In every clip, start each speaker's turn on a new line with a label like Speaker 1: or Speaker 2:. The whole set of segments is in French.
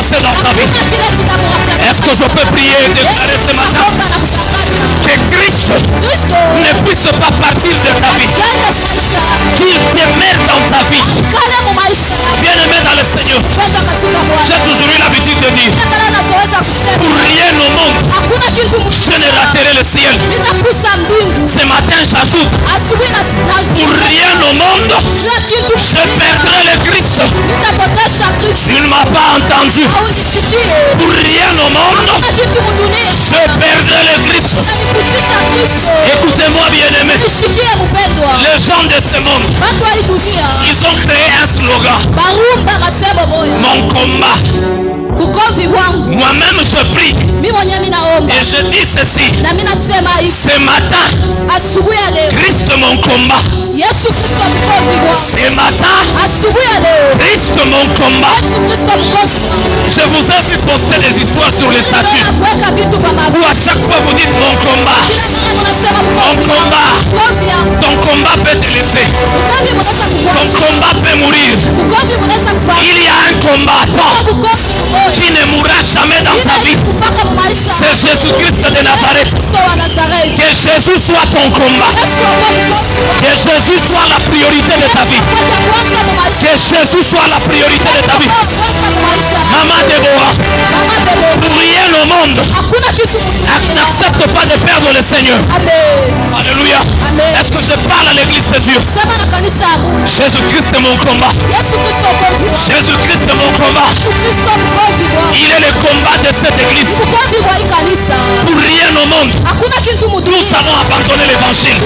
Speaker 1: remplacé dans ta vie. Est-ce que je peux prier et déclarer ce matin que Christ ne puisse pas partir de ta vie, qu'il demeure dans ta vie? Bien-aimé dans le Seigneur, j'ai toujours eu l'habitude de dire, pour rien au monde je ne raterai le ciel. Ce matin j'ajoute, pour rien au monde je perdrai le Christ. Tu ne m'as pas entendu. Pour rien au monde je perdrai le Christ. Écoutez-moi bien-aimé, les gens de ce monde, ils ont créé un slogan: mon combat. Moi-même je prie et je dis ceci: ce matin Christ mon combat. Ce matin Christ mon combat. Je vous ai vu poster des histoires sur les statuts où à chaque fois vous dites mon combat, mon combat. Ton combat peut te laisser, ton combat peut mourir. Il y a un combattant qui ne mourra jamais dans ta vie. C'est Jésus-Christ de Nazareth. Que Jésus soit ton combat. Que Jésus soit la priorité de ta vie. Que Jésus soit la priorité de ta vie. Maman Déborah, pour rien au monde n'accepte pas de perdre le Seigneur. Alléluia. Est-ce que je parle à l'église de Dieu? Jésus-Christ est mon combat. Jésus-Christ est mon combat. Il est le combat de cette église. Pour rien au monde nous avons abandonné l'évangile.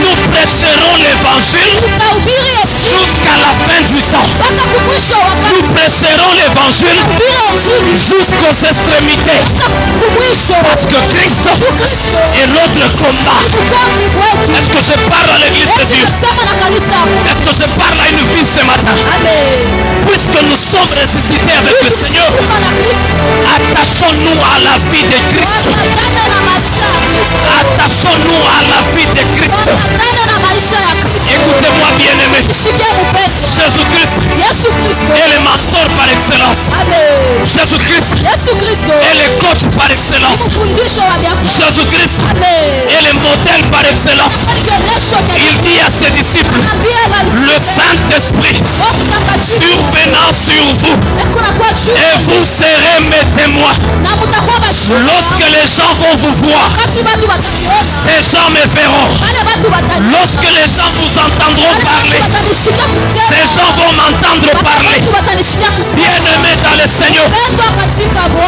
Speaker 1: Nous prêcherons l'évangile jusqu'à la fin du temps. Nous prêcherons l'évangile jusqu'aux extrémités. Parce que Christ est notre combat. Est-ce que je parle à l'église de Dieu? Est-ce que je parle à une vie ce matin? Puisque nous sommes ressuscités avec le Seigneur, attachons-nous à la vie de Christ. Attachons-nous à la vie de Christ. Écoutez-moi bien-aimé, Jésus-Christ est le mentor par excellence. Jésus-Christ est le coach par excellence. Jésus-Christ est le modèle par excellence. Il dit à ses disciples: le Saint-Esprit survenant sur vous, et vous serez mes témoins. Lorsque les gens vont vous voir, ces gens me verront. Lorsque les gens vous entendront parler, ces gens vont m'entendre parler. Bien-aimés dans le Seigneur,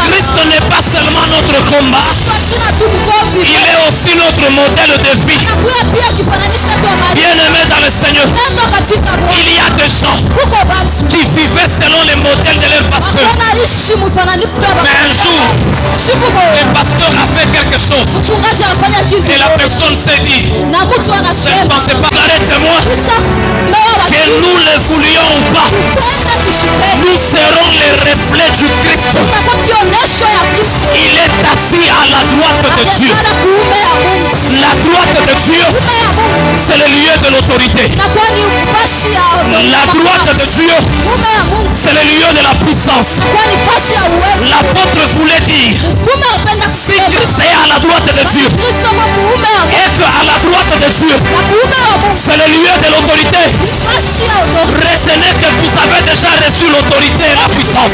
Speaker 1: Christ n'est pas seulement notre combat, il est aussi notre modèle de vie. Bien-aimés dans le Seigneur, il y a des gens qui vivaient selon les modèles de leur pasteur. Mais un jour, le pasteur a fait quelque chose et la personne s'est dit: c'est pas arrêtez-moi, que nous le voulions ou pas, nous serons les reflets du Christ. Il est assis à la droite de Dieu. La droite de Dieu, c'est le lieu de l'autorité. La droite de Dieu, c'est le lieu de la puissance. L'apôtre voulait dire, si Christ est à la droite de Dieu, et que à la droite de Dieu, c'est le lieu de l'autorité, retenez que vous avez déjà reçu l'autorité et la puissance.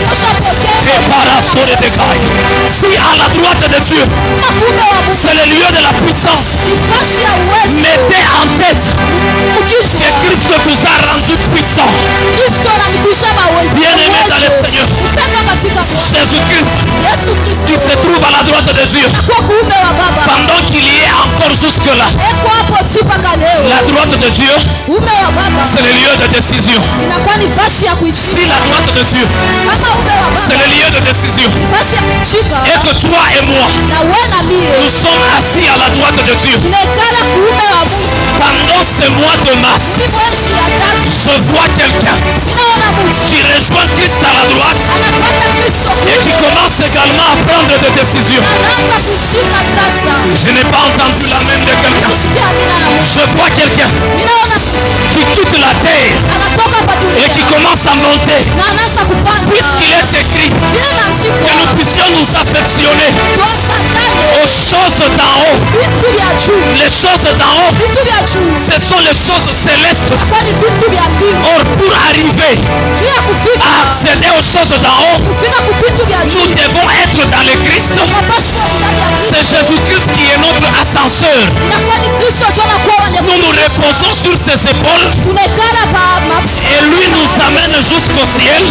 Speaker 1: Si à la droite de Dieu, c'est le lieu de la puissance, mettez en tête que Christ vous a rendu puissant. Bien-aimé dans le Seigneur, Jésus-Christ qui se trouve à la droite de Dieu, pendant qu'il y est encore jusque-là, la droite de Dieu, c'est le lieu de décision. Si la droite de Dieu, c'est le lieu de décision, et que toi et moi, nous sommes assis à la droite de Dieu, pendant ce mois de mars, je vois quelqu'un qui rejoint Christ à la droite et qui commence également à prendre des décisions. Je n'ai pas entendu la main de quelqu'un. Je vois quelqu'un qui quitte la terre et qui commence à monter, puisqu'il est écrit
Speaker 2: Que nous puissions nous affectionner aux choses d'en haut. Les choses d'en haut, ce sont les choses célestes. Or, pour arriver à accéder aux choses d'en haut, nous devons être dans le Christ. C'est Jésus-Christ qui est notre ascenseur. Nous nous reposons sur ses épaules et lui nous amène jusqu'au ciel.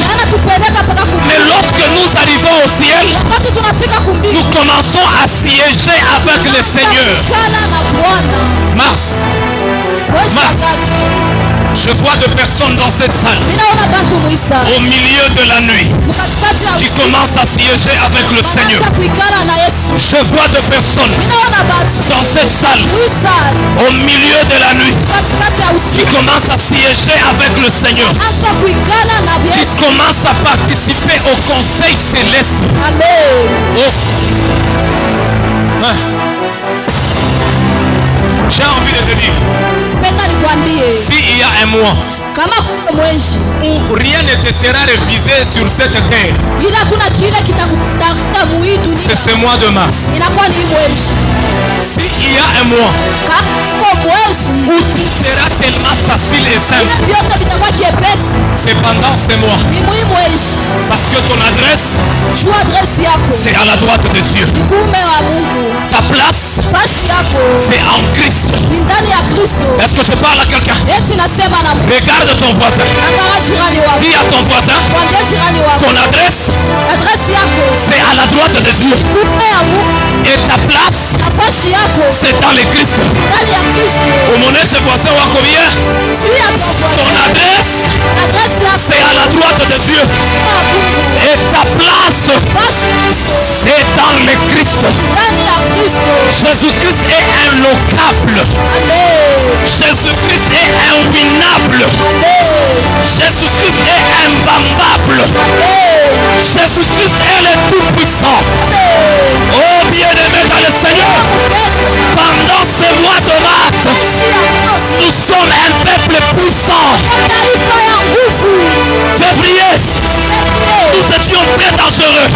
Speaker 2: Mais lorsque nous arrivons au ciel, nous commençons à siéger avec le Seigneur. Mars. Je vois deux personnes dans cette salle au milieu de la nuit qui commencent à siéger avec le Seigneur. Je vois deux personnes dans cette salle au milieu de la nuit qui commencent à siéger avec le Seigneur, qui commencent à participer au conseil céleste. J'ai envie de te dire, s'il y a un mois où rien ne te sera refusé sur cette terre, c'est ce mois de mars. S'il y a un mois où tout sera tellement facile et simple, c'est pendant ce mois. Parce que ton adresse, c'est à la droite de Dieu. Ta place, c'est en Christ. Est-ce que je parle à quelqu'un? Regarde ton voisin. Dis à ton voisin, ton adresse, c'est à la droite de Dieu. Et ta place, c'est dans le Christ. Ton adresse, c'est à la droite de Dieu. Et ta place, c'est dans le Christ. Jésus-Christ est inlocable. Jésus-Christ est inwinnable. Jésus-Christ est imbambable. Jésus-Christ est le tout-puissant. Oh bien-aimé dans le Seigneur, pendant ce mois de mars, nous sommes un peuple puissant. Février, nous étions très dangereux.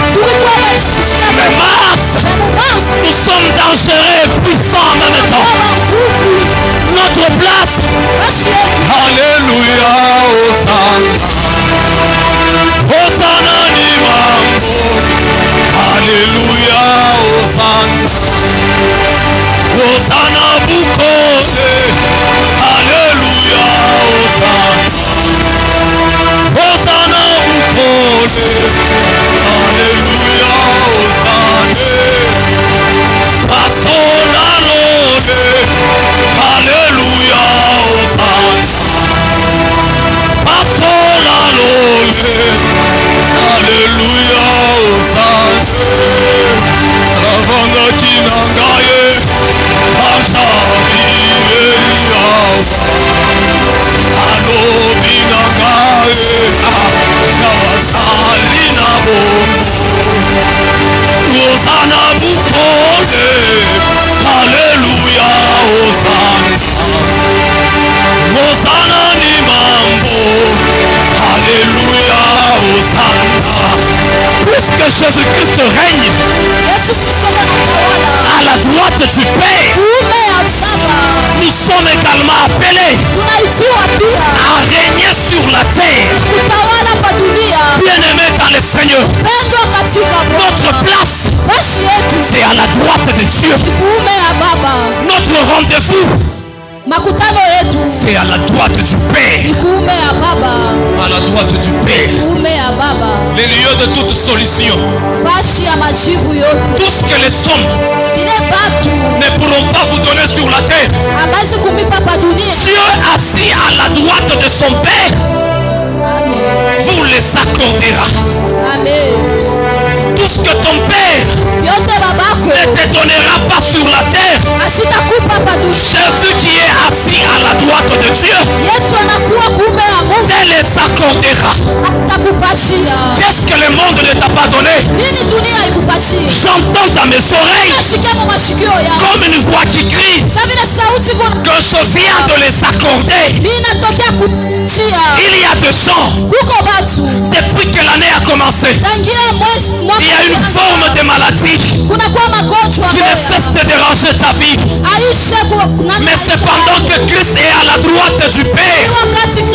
Speaker 2: Mais mars, nous sommes dangereux et puissants en même temps. Notre place, alléluia, Hosanna ni mambo, alléluia, Hosanna Bukode, alléluia, Hosanna Bukode, alléluia, Pasona Lode, alléluia, Pasona Lode, alléluia, Ravanga Kinangaye, Ashabirelia, Alobi Nangaye, Nawasali Nabo, Hosanna Bukode, alléluia, Hosanna ni mambo, alléluia, Hosanna. Puisque Jésus-Christ règne à la droite du Père, nous sommes également appelés à régner sur la terre. Bien-aimés dans le Seigneur, notre place, c'est à la droite de Dieu. Notre rendez-vous, c'est à la droite du Père. À la droite du Père. Les lieux de toute solution. Tout ce que les hommes ne pourront pas vous donner sur la terre, Dieu assis à la droite de son Père vous les accordera. Amen. Tout ce que ton Père ne te donnera pas sur la terre, Jésus qui est assis à la droite de Dieu te les accordera. Qu'est-ce que le monde ne t'a pas donné? J'entends dans mes oreilles comme une voix qui crie que je viens de les accorder. Il y a des gens, depuis que l'année a commencé, commencé, il y a une forme de maladie qui ne cesse de déranger ta vie. Mais c'est pendant que Christ est à la droite du Père